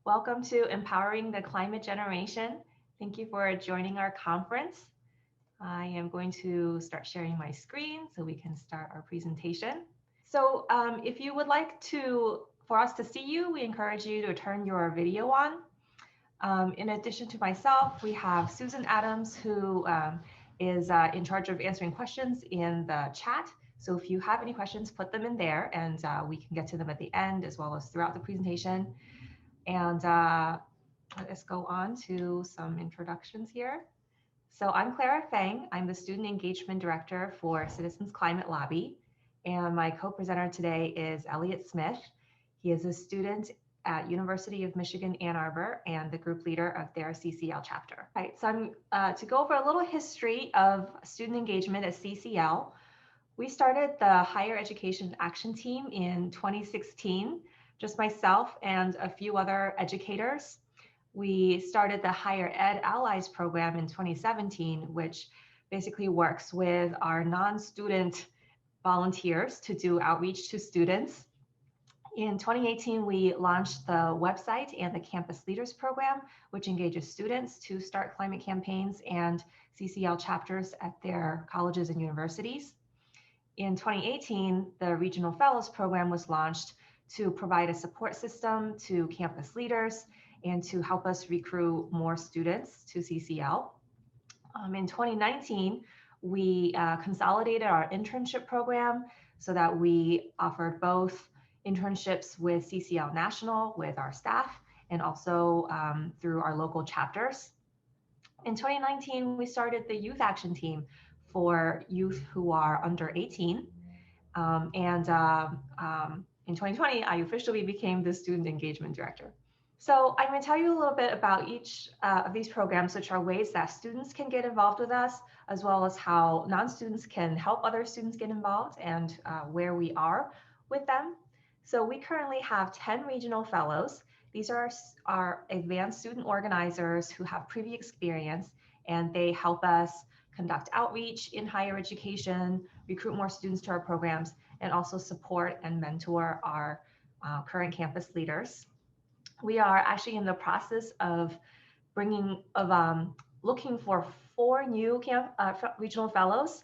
Welcome to Empowering the Climate Generation. Thank you for joining our conference. I am going to start sharing my screen so we can start our presentation. So if you would like for us to see you, we encourage you to turn your video on. In addition to myself, we have Susan Adams, who is in charge of answering questions in the chat. So if you have any questions, put them in there and we can get to them at the end as well as throughout the presentation. And let's go on to some introductions here. So I'm Clara Fang. I'm the Student Engagement Director for Citizens Climate Lobby. And my co-presenter today is Elliot Smith. He is a student at University of Michigan, Ann Arbor, and the group leader of their CCL chapter. All right, so I'm to go over a little history of student engagement at CCL. We started the Higher Education Action Team in 2016, just myself and a few other educators. We started the Higher Ed Allies program in 2017, which basically works with our non-student volunteers to do outreach to students. In 2018, we launched the website and the Campus Leaders Program, which engages students to start climate campaigns and CCL chapters at their colleges and universities. In 2018, the Regional Fellows Program was launched to provide a support system to campus leaders and to help us recruit more students to CCL. In 2019, we consolidated our internship program so that we offered both internships with CCL National with our staff and also through our local chapters. In 2019, we started the Youth Action Team for youth who are under 18. In 2020, I officially became the Student Engagement Director. So I'm going to tell you a little bit about each of these programs, which are ways that students can get involved with us, as well as how non-students can help other students get involved and where we are with them. So we currently have 10 regional fellows. These are our advanced student organizers who have previous experience, and they help us conduct outreach in higher education, recruit more students to our programs, and also support and mentor our current campus leaders. We are actually in the process of looking for 4 new regional fellows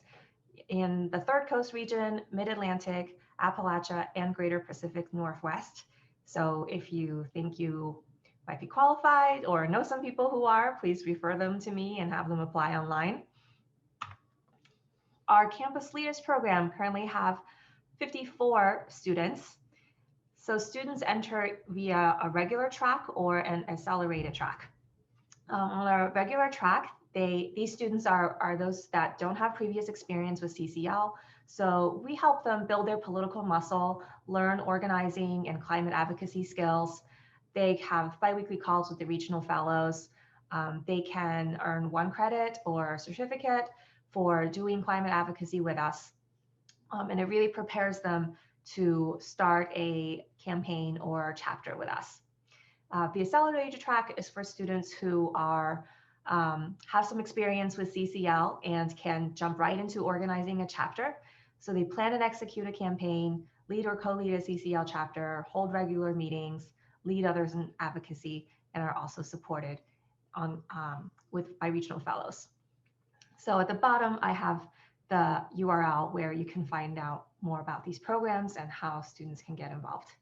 in the Third Coast region, Mid-Atlantic, Appalachia, and Greater Pacific Northwest. So if you think you might be qualified or know some people who are, please refer them to me and have them apply online. Our Campus Leaders Program currently have 54 students. So students enter via a regular track or an accelerated track. On a regular track, these students are those that don't have previous experience with CCL. So we help them build their political muscle, learn organizing and climate advocacy skills. They have biweekly calls with the regional fellows. They can earn 1 credit or certificate for doing climate advocacy with us. And it really prepares them to start a campaign or chapter with us. The accelerated track is for students who are have some experience with CCL and can jump right into organizing a chapter. So they plan and execute a campaign, lead or co-lead a CCL chapter, hold regular meetings, lead others in advocacy, and are also supported by regional fellows. So at the bottom, I have the URL where you can find out more about these programs and how students can get involved.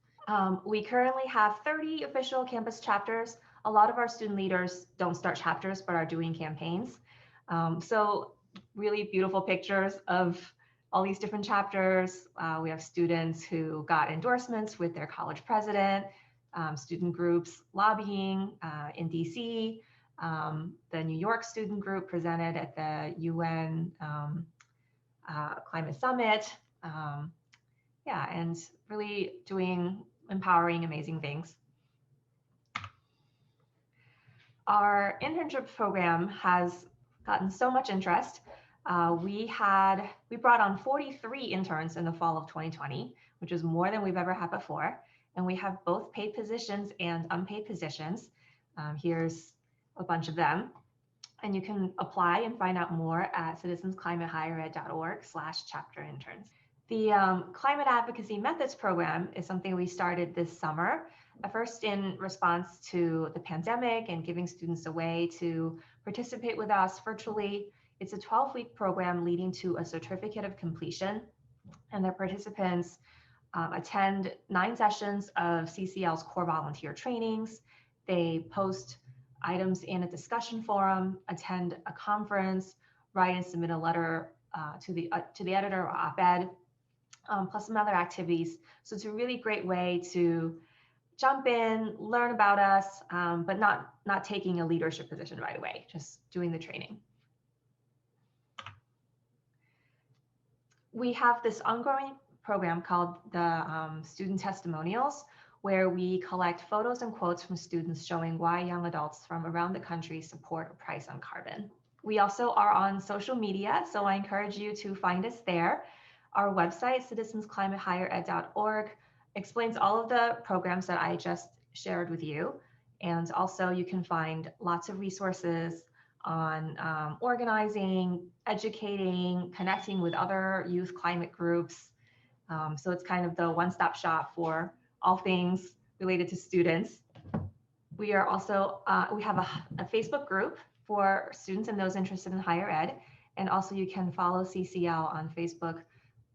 We currently have 30 official campus chapters. A lot of our student leaders don't start chapters, but are doing campaigns. So really beautiful pictures of all these different chapters. We have students who got endorsements with their college president, student groups lobbying in DC. The New York student group presented at the UN Climate Summit. And really doing empowering, amazing things. Our internship program has gotten so much interest. We brought on 43 interns in the fall of 2020, which is more than we've ever had before. And we have both paid positions and unpaid positions. Here's a bunch of them. And you can apply and find out more at citizensclimatehighered.org/chapter interns. The Climate Advocacy Methods program is something we started this summer, at first in response to the pandemic and giving students a way to participate with us virtually. It's a 12-week program leading to a certificate of completion, and the participants attend 9 sessions of CCL's core volunteer trainings. They post items in a discussion forum, attend a conference, write and submit a letter to the editor or op-ed, plus some other activities. So it's a really great way to jump in, learn about us, but not taking a leadership position right away, just doing the training. We have this ongoing program called the Student Testimonials, where we collect photos and quotes from students showing why young adults from around the country support a price on carbon. We also are on social media, so I encourage you to find us there. Our website, citizensclimatehighered.org, explains all of the programs that I just shared with you. And also you can find lots of resources on organizing, educating, connecting with other youth climate groups. So it's kind of the one-stop shop for all things related to students. We are also, we have a Facebook group for students and those interested in higher ed. And also you can follow CCL on Facebook,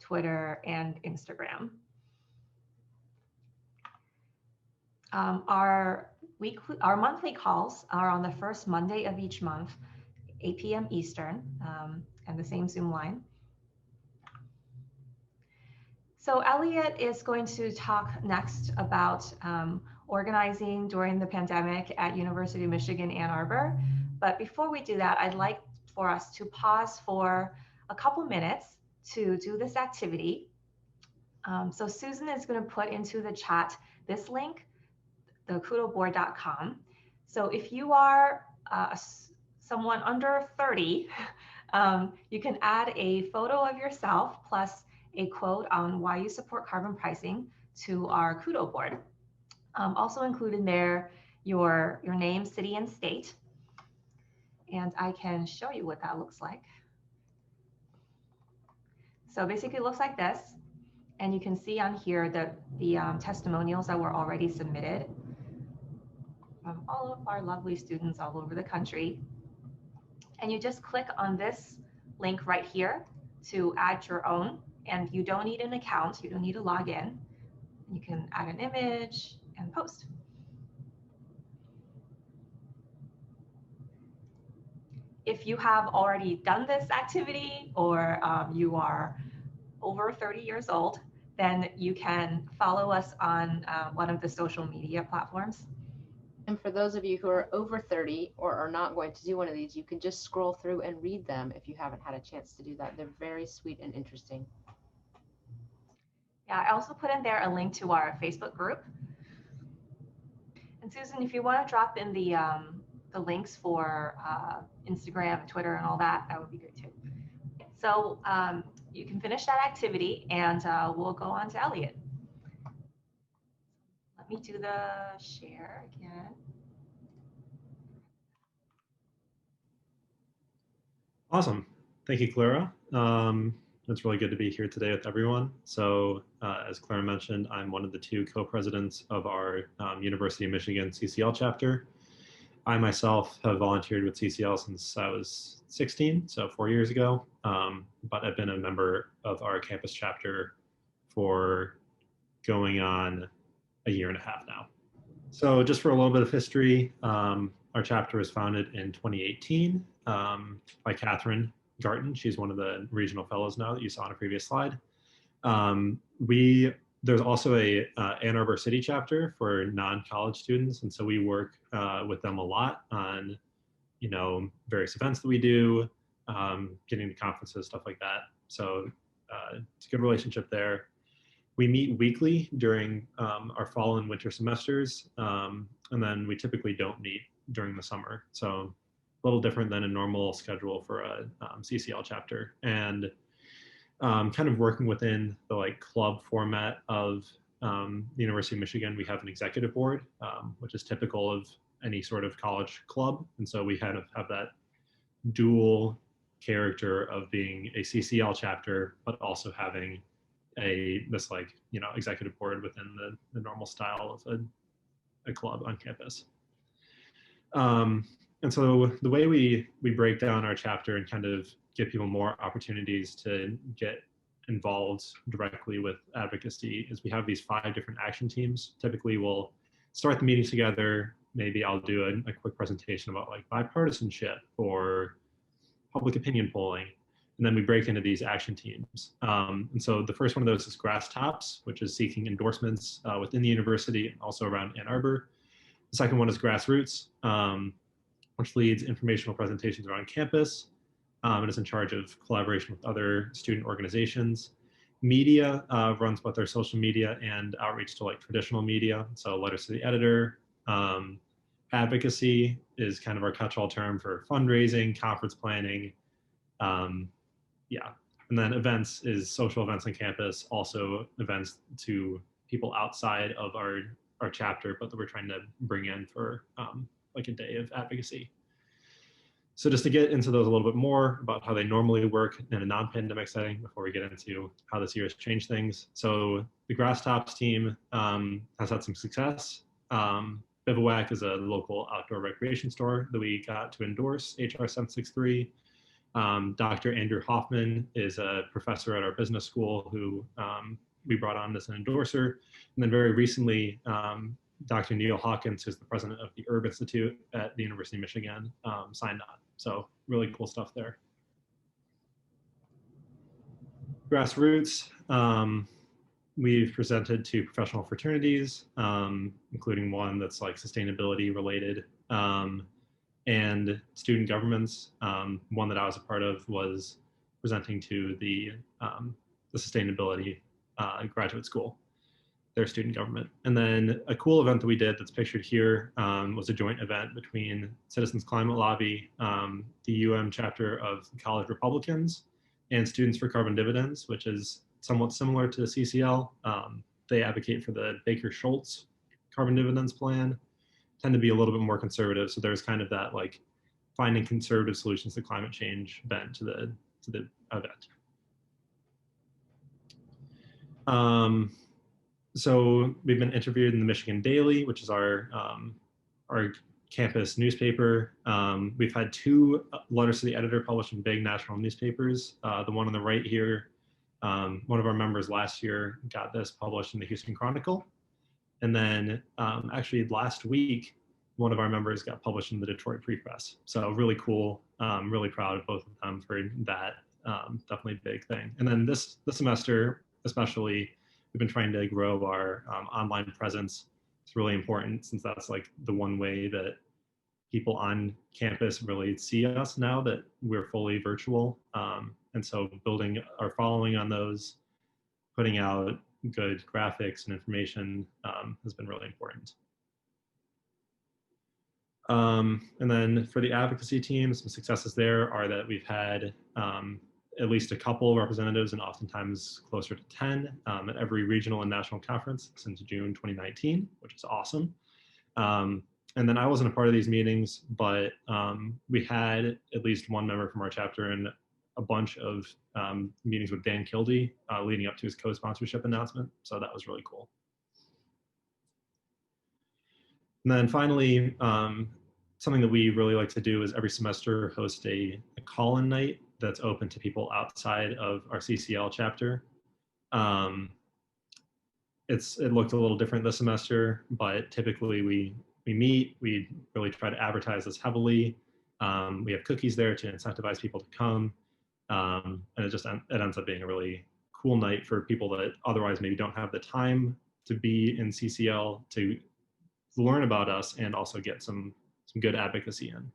Twitter, and Instagram. Our monthly calls are on the first Monday of each month, 8 p.m. Eastern, and the same Zoom line. So Elliot is going to talk next about organizing during the pandemic at University of Michigan, Ann Arbor. But before we do that, I'd like for us to pause for a couple minutes to do this activity. So Susan is going to put into the chat this link, the kudoboard.com. So if you are someone under 30, you can add a photo of yourself plus a quote on why you support carbon pricing to our Kudo board. Also included there your name, city, and state. And I can show you what that looks like. So basically it looks like this. And you can see on here the testimonials that were already submitted from all of our lovely students all over the country. And you just click on this link right here to add your own. And you don't need an account, you don't need to log in. You can add an image and post. If you have already done this activity or you are over 30 years old, then you can follow us on one of the social media platforms. And for those of you who are over 30 or are not going to do one of these, you can just scroll through and read them if you haven't had a chance to do that. They're very sweet and interesting. Yeah, I also put in there a link to our Facebook group. And Susan, if you want to drop in the links for Instagram, Twitter, and all that, that would be great too. So you can finish that activity and we'll go on to Elliot. Let me do the share again. Awesome. Thank you, Clara. It's really good to be here today with everyone. So as Clara mentioned, I'm one of the 2 co-presidents of our University of Michigan CCL chapter. I myself have volunteered with CCL since I was 16, so 4 years ago, but I've been a member of our campus chapter for going on a year and a half now. So just for a little bit of history, our chapter was founded in 2018 by Catherine Garton. She's one of the regional fellows now that you saw on a previous slide. There's also a Ann Arbor City chapter for non-college students, and so we work with them a lot on, various events that we do, getting to conferences, stuff like that. So it's a good relationship there. We meet weekly during our fall and winter semesters, and then we typically don't meet during the summer. So a little different than a normal schedule for a CCL chapter. And kind of working within the club format of the University of Michigan, we have an executive board, which is typical of any sort of college club. And so we kind of have that dual character of being a CCL chapter, but also having this like, you know, executive board within the normal style of a club on campus. And so the way we break down our chapter and kind of give people more opportunities to get involved directly with advocacy is we have these 5 different action teams. Typically we'll start the meetings together. Maybe I'll do a quick presentation about like bipartisanship or public opinion polling. And then we break into these action teams. And so the first one of those is Grasstops, which is seeking endorsements within the university and also around Ann Arbor. The second one is Grassroots, which leads informational presentations around campus and is in charge of collaboration with other student organizations. Media runs both our social media and outreach to like traditional media, so letters to the editor. Advocacy is kind of our catch-all term for fundraising, conference planning. Yeah, and then events is social events on campus, also events to people outside of our chapter, but that we're trying to bring in for like a day of advocacy. So just to get into those a little bit more about how they normally work in a non-pandemic setting before we get into how this year has changed things. So the Grasstops team has had some success. Bivouac is a local outdoor recreation store that we got to endorse HR 763. Dr. Andrew Hoffman is a professor at our business school who we brought on as an endorser. And then very recently, Dr. Neil Hawkins, who's the president of the Herb Institute at the University of Michigan, signed on. So really cool stuff there. Grassroots, we've presented to professional fraternities, including one that's like sustainability related, and student governments. One that I was a part of was presenting to the sustainability graduate school, their student government. And then a cool event that we did that's pictured here was a joint event between Citizens Climate Lobby, the UM chapter of the College Republicans, and Students for Carbon Dividends, which is somewhat similar to the CCL. They advocate for the Baker-Schultz carbon dividends plan, tend to be a little bit more conservative. So there's kind of that like finding conservative solutions to climate change bent to the event. So we've been interviewed in the Michigan Daily, which is our campus newspaper. We've had 2 letters to the editor published in big national newspapers. The one on the right here, one of our members last year got this published in the Houston Chronicle. And then actually last week, one of our members got published in the Detroit Free Press. So really cool, really proud of both of them for that, definitely a big thing. And then this semester, especially, we've been trying to grow our online presence. It's really important since that's like the one way that people on campus really see us now that we're fully virtual. And so building our following on those, putting out good graphics and information has been really important. And then for the advocacy team, some successes there are that we've had at least a couple representatives and oftentimes closer to 10 at every regional and national conference since June 2019, which is awesome. And then I wasn't a part of these meetings, but we had at least one member from our chapter in a bunch of meetings with Dan Kildee leading up to his co-sponsorship announcement. So that was really cool. And then finally, something that we really like to do is every semester host a Callin Night that's open to people outside of our CCL chapter. It looked a little different this semester, but typically we meet, we really try to advertise this heavily. We have cookies there to incentivize people to come. And it ends up being a really cool night for people that otherwise maybe don't have the time to be in CCL to learn about us and also get some good advocacy in.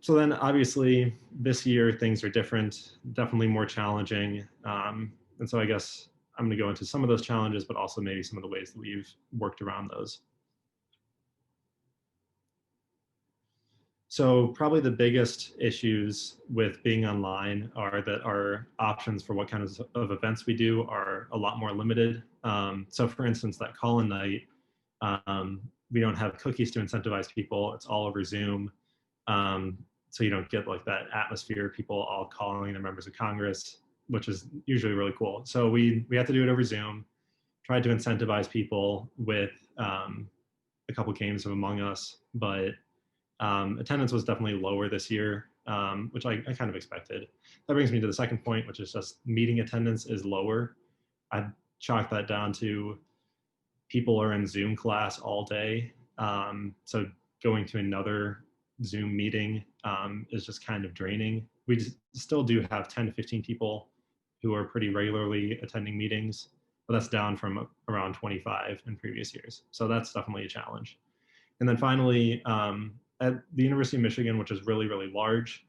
So then obviously this year things are different, definitely more challenging. And so I guess I'm gonna go into some of those challenges, but also maybe some of the ways that we've worked around those. So probably the biggest issues with being online are that our options for what kind of events we do are a lot more limited. So for instance, that Callin Night, we don't have cookies to incentivize people. It's all over Zoom. so you don't get like that atmosphere, people all calling their members of Congress, which is usually really cool. So we had to do it over Zoom, tried to incentivize people with a couple games of Among Us, but attendance was definitely lower this year, which I kind of expected. That brings me to the second point, which is just meeting attendance is lower. I'd chalk that down to people are in Zoom class all day. So going to another Zoom meeting is just kind of draining. We still do have 10 to 15 people who are pretty regularly attending meetings, but that's down from around 25 in previous years. So that's definitely a challenge. And then finally, at the University of Michigan, which is really, really large,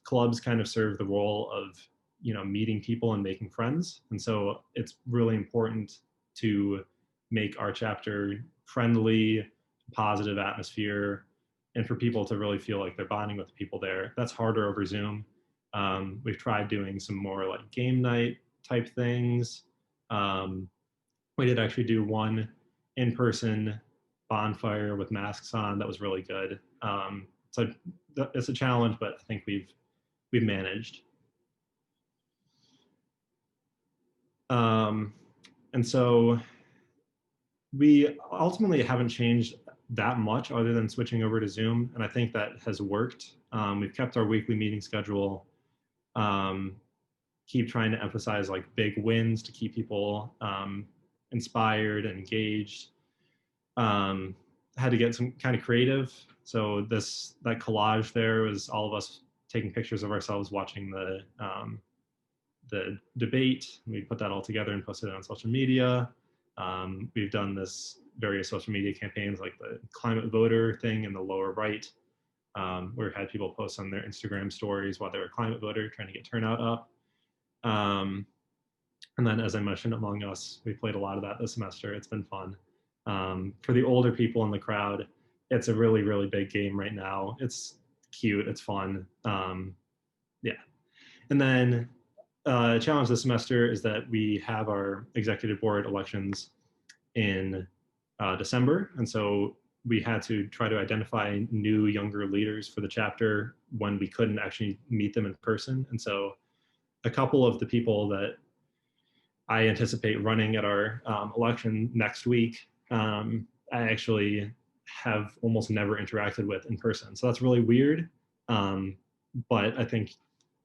clubs kind of serve the role of, you know, meeting people and making friends. And so it's really important to make our chapter friendly, positive atmosphere, and for people to really feel like they're bonding with the people there. That's harder over Zoom. We've tried doing some more like game night type things. We did actually do one in-person bonfire with masks on that was really good. So it's a challenge, but I think we've managed. And so we ultimately haven't changed that much other than switching over to Zoom, and I think that has worked. We've kept our weekly meeting schedule, keep trying to emphasize like big wins to keep people inspired and engaged. Had to get some kind of creative. So that collage there was all of us taking pictures of ourselves watching the debate. We put that all together and posted it on social media. We've done this various social media campaigns like the climate voter thing in the lower right, where we had people post on their Instagram stories while they were a climate voter trying to get turnout up. And then, as I mentioned, Among Us, we played a lot of that this semester. It's been fun. For the older people in the crowd, it's a really, really big game right now. It's cute, it's fun. Yeah. And then a challenge this semester is that we have our executive board elections in December. And so we had to try to identify new younger leaders for the chapter when we couldn't actually meet them in person. And so a couple of the people that I anticipate running at our election next week, I actually have almost never interacted with in person. So that's really weird. But I think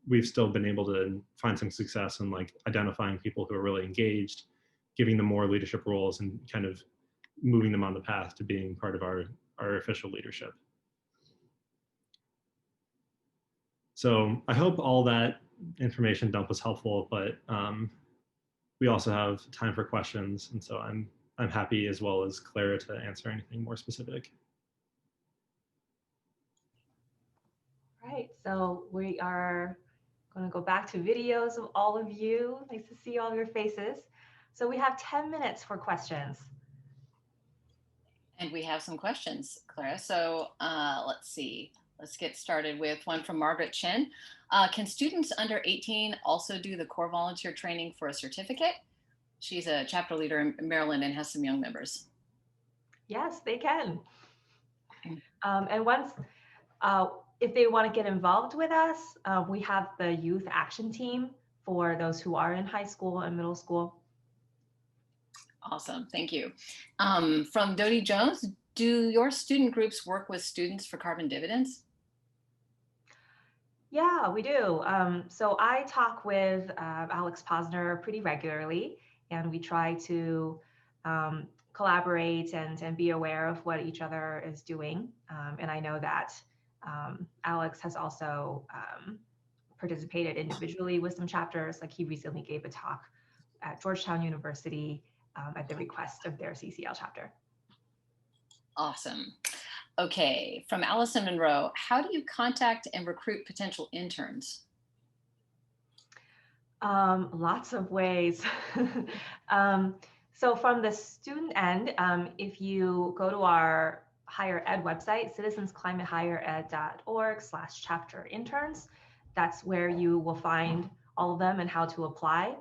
we've still been able to find some success in like identifying people who are really engaged, giving them more leadership roles, and kind of moving them on the path to being part of our official leadership. So I hope all that information dump was helpful, but we also have time for questions, and so I'm happy, as well as Clara, to answer anything more specific. Right, so we are going to go back to videos of all of you. Nice to see all your faces. So we have 10 minutes for questions. And we have some questions, Clara. So let's see. Let's get started with one from Margaret Chen. Can students under 18 also do the core volunteer training for a certificate? She's a chapter leader in Maryland and has some young members. Yes, they can. And once, if they want to get involved with us, we have the youth action team for those who are in high school and middle school. Awesome, thank you. From Dodie Jones, do your student groups work with students for carbon dividends? Yeah, we do. So I talk with Alex Posner pretty regularly, and we try to collaborate and be aware of what each other is doing. And I know that Alex has also participated individually with some chapters. Like he recently gave a talk at Georgetown University at the request of their CCL chapter. Awesome. Okay, from Allison Monroe, how do you contact and recruit potential interns? Lots of ways. So from the student end, if you go to our higher ed website, citizensclimatehighered.org/chapter interns, that's where you will find all of them and how to apply.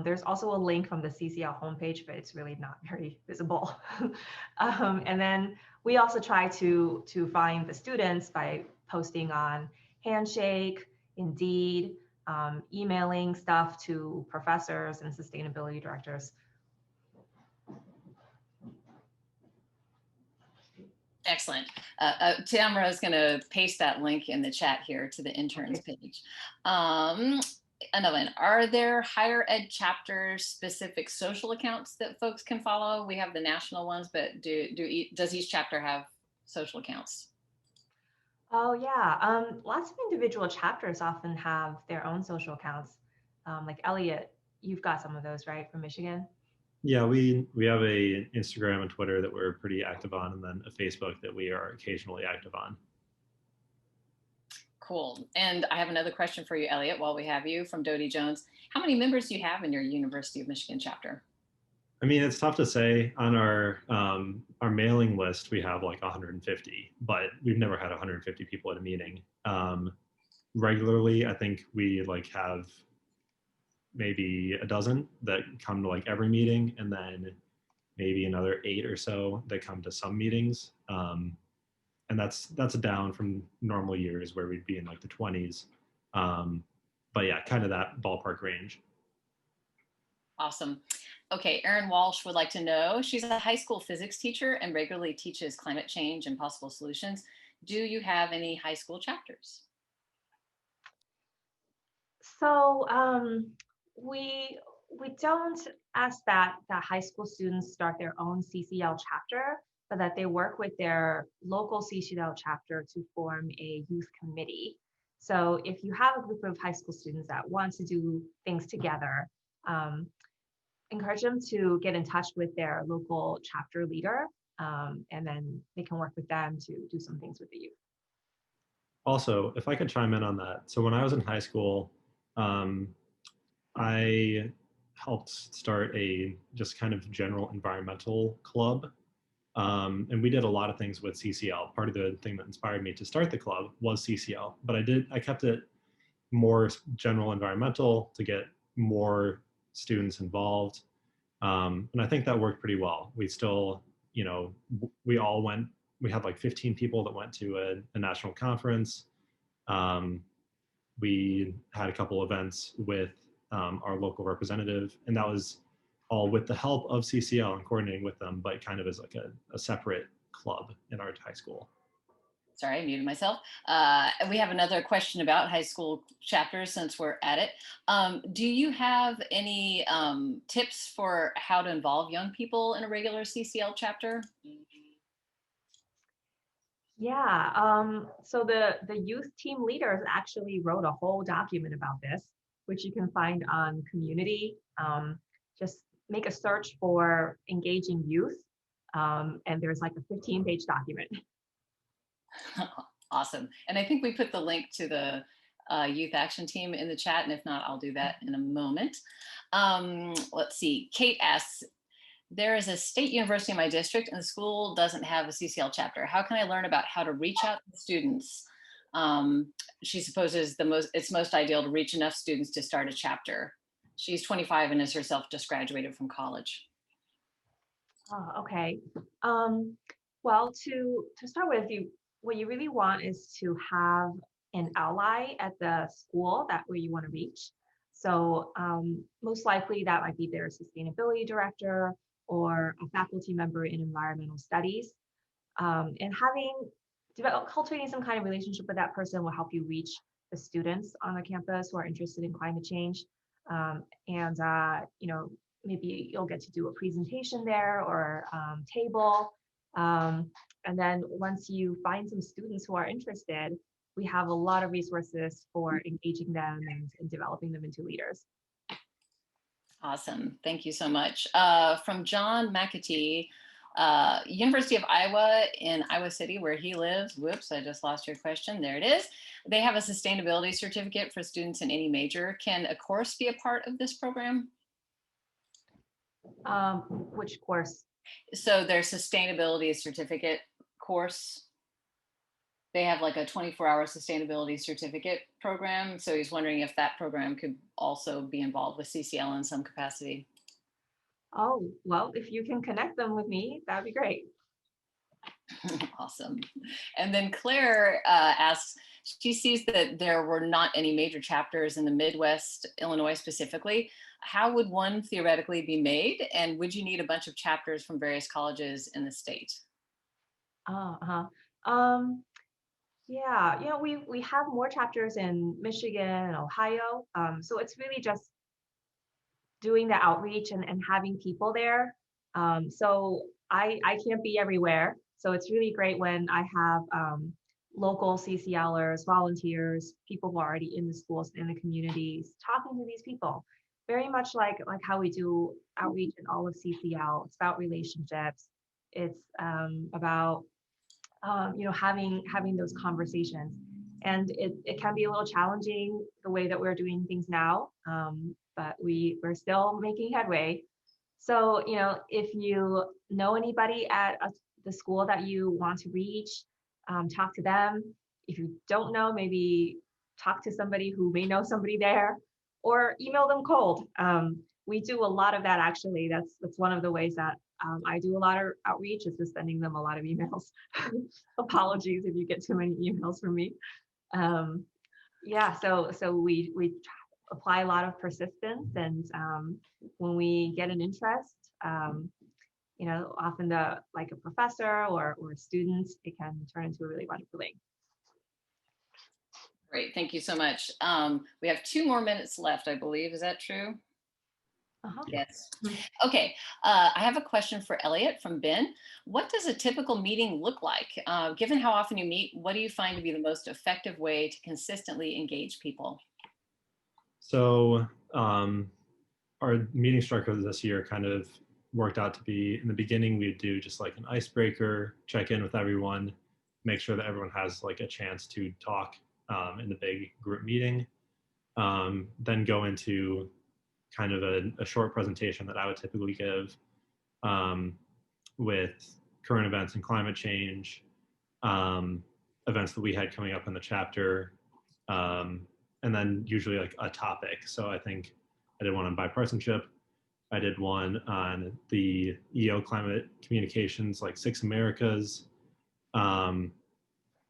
There's also a link from the CCL homepage, but it's really not very visible. And then we also try to find the students by posting on Handshake, Indeed, emailing stuff to professors and sustainability directors. Excellent. Tamara is going to paste that link in the chat here to the interns page. Another one, are there higher ed chapters specific social accounts that folks can follow? We have the national ones, but does each chapter have social accounts? Oh yeah, lots of individual chapters often have their own social accounts. Like Elliot, you've got some of those, right, from Michigan? Yeah, we have a Instagram and Twitter that we're pretty active on, and then a Facebook that we are occasionally active on. Cool. And I have another question for you, Elliot, while we have you, from Dodie Jones. How many members do you have in your University of Michigan chapter? I mean, it's tough to say. On our mailing list, we have like 150, but we've never had 150 people at a meeting. Regularly, I think we like have maybe a dozen that come to like every meeting, and then maybe another 8 or so that come to some meetings. And that's down from normal years where we'd be in like the 20s. But yeah, kind of that ballpark range. Awesome. Okay, Erin Walsh would like to know, she's a high school physics teacher and regularly teaches climate change and possible solutions. Do you have any high school chapters? So we don't ask that high school students start their own CCL chapter, but that they work with their local CCL chapter to form a youth committee. So if you have a group of high school students that want to do things together, encourage them to get in touch with their local chapter leader, and then they can work with them to do some things with the youth. Also, if I could chime in on that. So when I was in high school, I helped start a just kind of general environmental club. And we did a lot of things with CCL. Part of the thing that inspired me to start the club was CCL, but I kept it more general environmental to get more students involved. And I think that worked pretty well. We still, we had like 15 people that went to a national conference. We had a couple events with our local representative, and that was all with the help of CCL and coordinating with them, but kind of as like a separate club in our high school. Sorry, I muted myself. We have another question about high school chapters since we're at it. Do you have any tips for how to involve young people in a regular CCL chapter? Yeah, so the youth team leaders actually wrote a whole document about this, which you can find on Community. Just make a search for engaging youth, and there's like a 15-page document. Awesome. And I think we put the link to the youth action team in the chat, and if not, I'll do that in a moment. Let's see, Kate asks, there is a state university in my district and the school doesn't have a CCL chapter. How can I learn about how to reach out to students? She supposes it's most ideal to reach enough students to start a chapter. She's 25 and is herself just graduated from college. Oh, okay. Well, to start with, what you really want is to have an ally at the school where you want to reach. So most likely that might be their sustainability director or a faculty member in environmental studies. And cultivating some kind of relationship with that person will help you reach the students on the campus who are interested in climate change. Maybe you'll get to do a presentation there or table. And then once you find some students who are interested, we have a lot of resources for engaging them and developing them into leaders. Awesome. Thank you so much. From John McAtee, University of Iowa in Iowa City, where he lives. Whoops, I just lost your question. There it is. They have a sustainability certificate for students in any major. Can a course be a part of this program? Which course? So their sustainability certificate course, they have like a 24-hour sustainability certificate program. So he's wondering if that program could also be involved with CCL in some capacity. Oh, well, if you can connect them with me, that'd be great. Awesome. And then Claire asks, she sees that there were not any major chapters in the Midwest, Illinois specifically. How would one theoretically be made? And would you need a bunch of chapters from various colleges in the state? Yeah, we have more chapters in Michigan and Ohio. So it's really just doing the outreach and having people there. So I can't be everywhere. So it's really great when I have local CCLers, volunteers, people who are already in the schools, in the communities, talking to these people. Very much like how we do outreach in all of CCL. It's about relationships. It's about having those conversations. And it can be a little challenging the way that we're doing things now, but we're still making headway. So, if you know anybody at the school that you want to reach, talk to them. If you don't know, maybe talk to somebody who may know somebody there, or email them cold. We do a lot of that, actually. That's one of the ways that I do a lot of outreach, is just sending them a lot of emails. Apologies if you get too many emails from me. So we apply a lot of persistence, and when we get an interest, often like a professor or students, it can turn into a really wonderful thing. Great, thank you so much. We have 2 more minutes left, I believe. Is that true? Yes. Okay, I have a question for Elliot from Ben. What does a typical meeting look like? Given how often you meet, what do you find to be the most effective way to consistently engage people? So our meeting structure this year kind of worked out to be, in the beginning, we'd do just like an icebreaker, check in with everyone, make sure that everyone has like a chance to talk in the big group meeting, then go into kind of a short presentation that I would typically give with current events and climate change, events that we had coming up in the chapter, and then usually like a topic. So I think I did one on bipartisanship. I did one on the EO climate communications, like 6 Americas,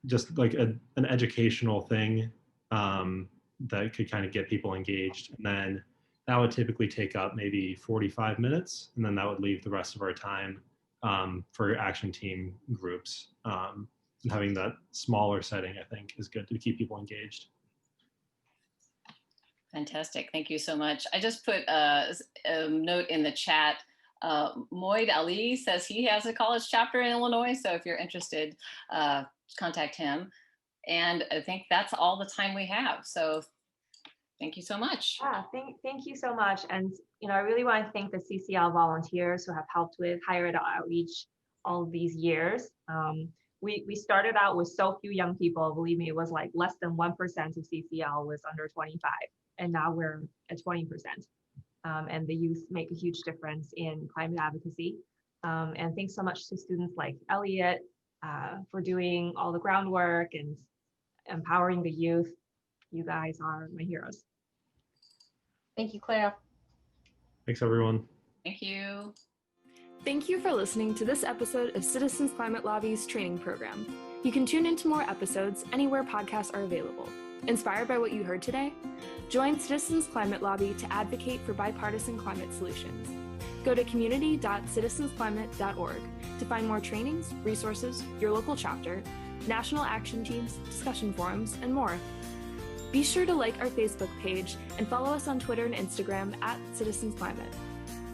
just like an educational thing that could kind of get people engaged. And then that would typically take up maybe 45 minutes, and then that would leave the rest of our time for action team groups. And having that smaller setting, I think, is good to keep people engaged. Fantastic, thank you so much. I just put a note in the chat. Moid Ali says he has a college chapter in Illinois, so if you're interested, contact him. And I think that's all the time we have. So thank you so much. Yeah, thank you so much. And I really want to thank the CCL volunteers who have helped with higher ed outreach all of these years. We started out with so few young people. Believe me, it was like less than 1% of CCL was under 25, and now we're at 20%. And the youth make a huge difference in climate advocacy. And thanks so much to students like Elliot for doing all the groundwork and empowering the youth. You guys are my heroes. Thank you, Clara. Thanks, everyone. Thank you. Thank you for listening to this episode of Citizens Climate Lobby's training program. You can tune into more episodes anywhere podcasts are available. Inspired by what you heard today? Join Citizens Climate Lobby to advocate for bipartisan climate solutions. Go to community.citizensclimate.org to find more trainings, resources, your local chapter, national action teams, discussion forums, and more. Be sure to like our Facebook page and follow us on Twitter and Instagram @CitizensClimate.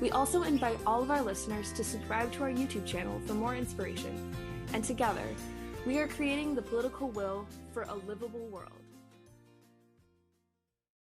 We also invite all of our listeners to subscribe to our YouTube channel for more inspiration. And together, we are creating the political will for a livable world.